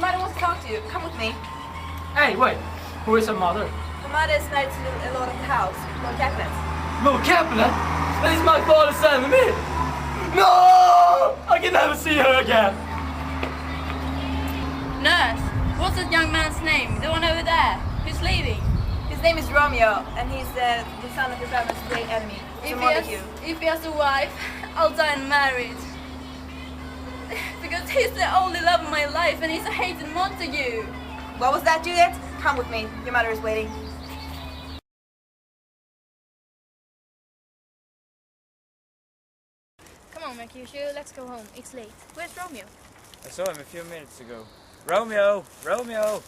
mother wants to talk to you. Come with me. Hey, wait. Who is her mother? Her mother is married to a lord of the house, Lord Kaplan. Lord Kaplan? That is my father's enemy! No! I can never see her again! Nurse, what's that young man's name? The one over there, who's leaving? His name is Romeo, and he's the son of your family's great enemy. If he has a wife, I'll die unmarried. Because he's the only love of my life, and he's a hated Montague. What was that, Juliet? Come with me. Your mother is waiting. Come on, Mercutio, let's go home. It's late. Where's Romeo? I saw him a few minutes ago. Romeo! Romeo!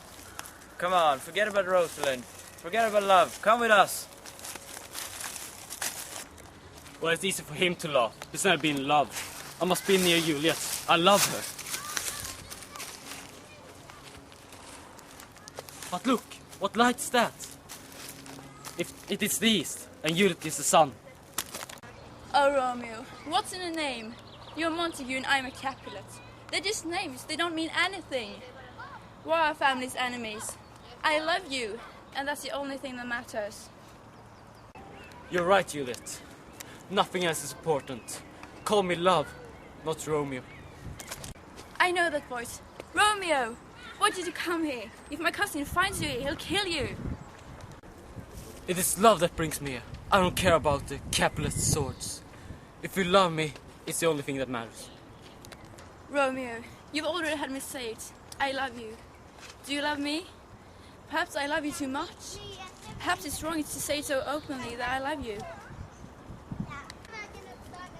Come on, forget about Rosalind. Forget about love. Come with us. Well, it's easy for him to love. He's never been in love. I must be near Juliet. I love her. But look, what light is that? If it is the east, and Juliet is the sun. Oh, Romeo, what's in a name? You're Montague and I'm a Capulet. They're just names, they don't mean anything. We're our family's enemies. I love you, and that's the only thing that matters. You're right, Juliet. Nothing else is important. Call me love, not Romeo. I know that voice. Romeo! Why did you come here? If my cousin finds you here, he'll kill you. It is love that brings me here. I don't care about the Capulet swords. If you love me, it's the only thing that matters. Romeo, you've already had me say it. I love you. Do you love me? Perhaps I love you too much. Perhaps it's wrong to say so openly that I love you.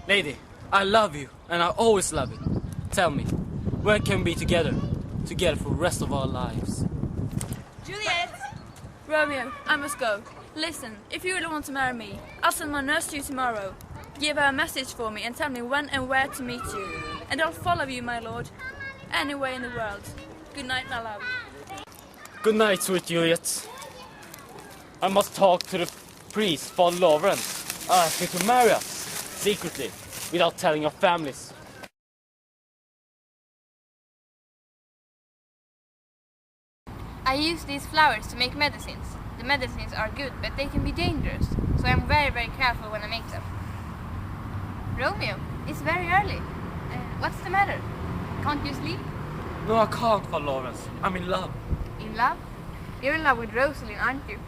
Lady, I love you, and I always love you. Tell me, when can we be together? Together for the rest of our lives. Juliet! Romeo, I must go. Listen, if you really want to marry me, I'll send my nurse to you tomorrow. Give her a message for me and tell me when and where to meet you. And I'll follow you, my lord, anywhere in the world. Good night, my love. Good night, sweet Juliet. I must talk to the priest, Father Lawrence. Ask him to marry us, secretly, without telling our families. I use these flowers to make medicines. The medicines are good, but they can be dangerous, so I'm very, very careful when I make them. Romeo, it's very early. What's the matter? Can't you sleep? No, I can't, Father Lawrence. I'm in love. In love? You're in love with Rosalind, aren't you?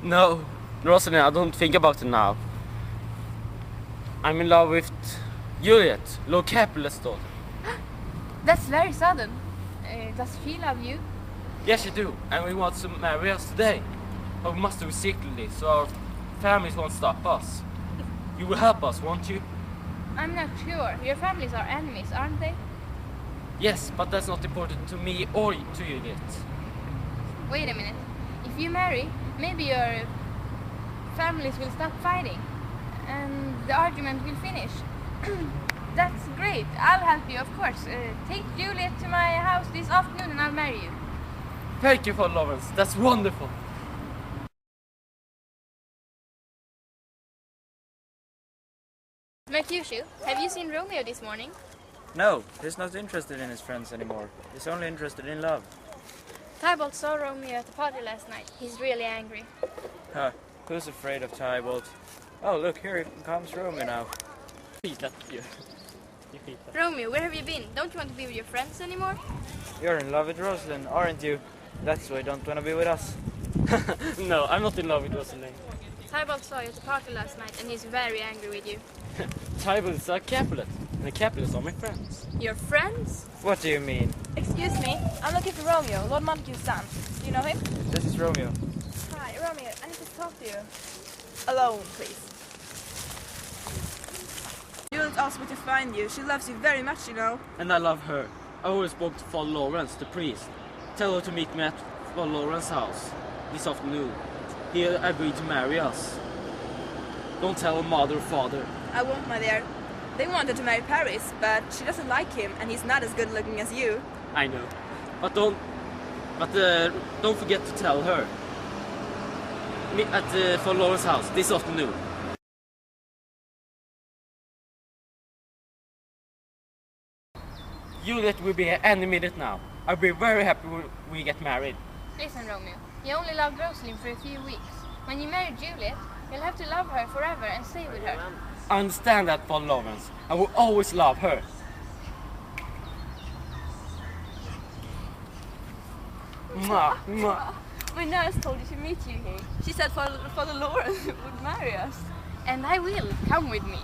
No, Rosalind, I don't think about it now. I'm in love with Juliet, Lord Capulet's daughter. That's very sudden. Does she love you? Yes, you do, and we want to marry us today. But we must do it secretly, so our families won't stop us. You will help us, won't you? I'm not sure. Your families are enemies, aren't they? Yes, but that's not important to me or to Juliet. Wait a minute. If you marry, maybe your families will stop fighting, and the argument will finish. That's great. I'll help you, of course. Take Juliet to my house this afternoon and I'll marry you. Thank you, Father Lawrence. That's wonderful. Mercutio, have you seen Romeo this morning? No, he's not interested in his friends anymore. He's only interested in love. Tybalt saw Romeo at the party last night. He's really angry. Huh, who's afraid of Tybalt? Oh, look, here comes Romeo now. Romeo, where have you been? Don't you want to be with your friends anymore? You're in love with Rosalind, aren't you? That's why you don't want to be with us. No, I'm not in love with Rosalind. Tybalt saw you at the party last night and he's very angry with you. Tybalt is a Capulet, and the Capulets are my friends. Your friends? What do you mean? Excuse me, I'm looking for Romeo, Lord Montague's son. Do you know him? This is Romeo. Hi, Romeo, I need to talk to you. Alone, please. Juliet asked me to find you. She loves you very much, you know. And I love her. I always spoke to Father Lawrence, the priest. Tell her to meet me at Father Lawrence's house this afternoon. He agreed to marry us. Don't tell her mother or father. I won't, my dear. They wanted to marry Paris, but she doesn't like him, and he's not as good looking as you. I know. But don't forget to tell her. Meet at Father Lawrence's house this afternoon. Juliet will be here any minute now. I'll be very happy when we get married. Listen, Romeo, you only loved Rosalind for a few weeks. When you marry Juliet, you'll have to love her forever and stay with her. I understand that, Father Lawrence. I will always love her. Mwah, mwah. My nurse told you to meet you here. She said Father Lawrence would marry us. And I will. Come with me.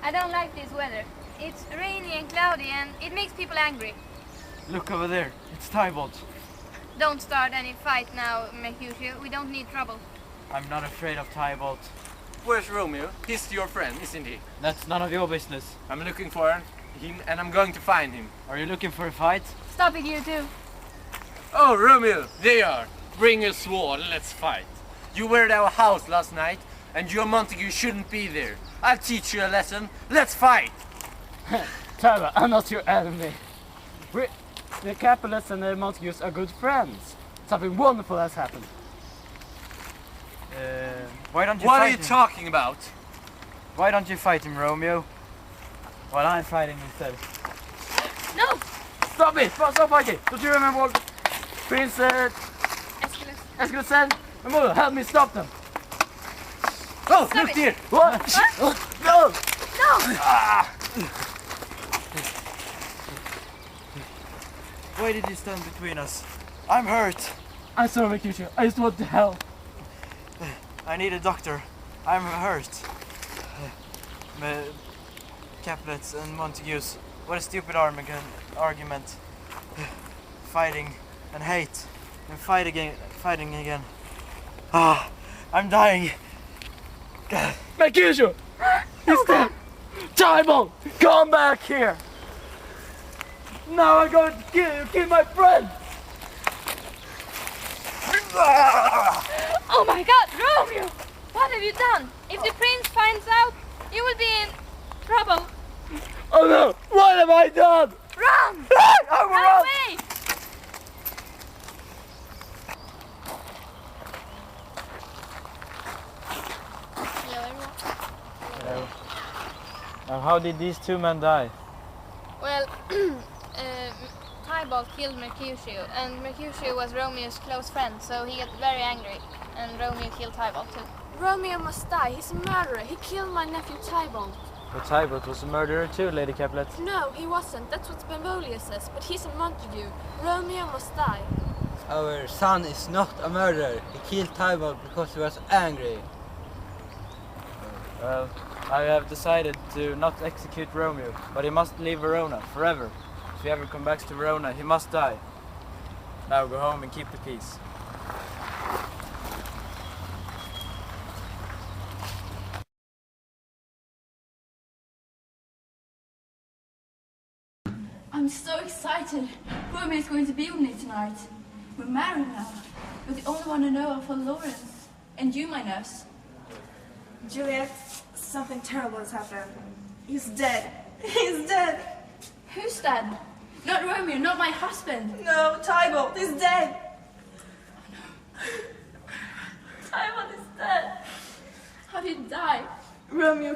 I don't like this weather. It's rainy and cloudy and it makes people angry. Look over there. It's Tybalt. Don't start any fight now, Mercutio. We don't need trouble. I'm not afraid of Tybalt. Where's Romeo? He's your friend, isn't he? That's none of your business. I'm looking for him and I'm going to find him. Are you looking for a fight? Stop it, you two. Oh, Romeo, there you are. Bring your sword and let's fight. You were at our house last night and your Montague shouldn't be there. I'll teach you a lesson. Let's fight! Tyler, I'm not your enemy. The Capulets and the Montagues are good friends. Something wonderful has happened. Why don't you What fight are you him? talking about? Why don't you fight him, Romeo? While I'm fighting instead. No! Stop it! Stop fighting! Don't you remember what Prince Aeschylus said? My mother, help me stop them! Oh, Stop look it. here! What? No! No! Why did you stand between us? I'm hurt. I'm sorry, Mercutio. I just want to help. I need a doctor. I'm hurt. Capulets and Montagues. What a stupid argument. Fighting and hate and fighting again. Ah, I'm dying. Mercutio! He's dead! Tybalt! Come back here! Now I'm going to kill my friend! Oh my god, Romeo! What have you done? If the prince finds out, you will be in trouble. Oh no! What have I done? Run! I will Run run! away! Now, how did these two men die? Well, Tybalt killed Mercutio, and Mercutio was Romeo's close friend, so he got very angry, and Romeo killed Tybalt too. Romeo must die. He's a murderer. He killed my nephew Tybalt. But Tybalt was a murderer too, Lady Capulet. No, he wasn't. That's what Benvolio says. But he's a Montague. Romeo must die. Our son is not a murderer. He killed Tybalt because he was angry. Well, I have decided to not execute Romeo, but he must leave Verona forever. If he ever comes back to Verona, he must die. Now go home and keep the peace. I'm so excited. Romeo is going to be with me tonight. We're married now. You're the only one to know of Lawrence. And you, my nurse. Juliet, something terrible has happened. He's dead. He's dead. Who's dead? Not Romeo, not my husband. No, Tybalt is dead. Tybalt is dead. How did he die? Romeo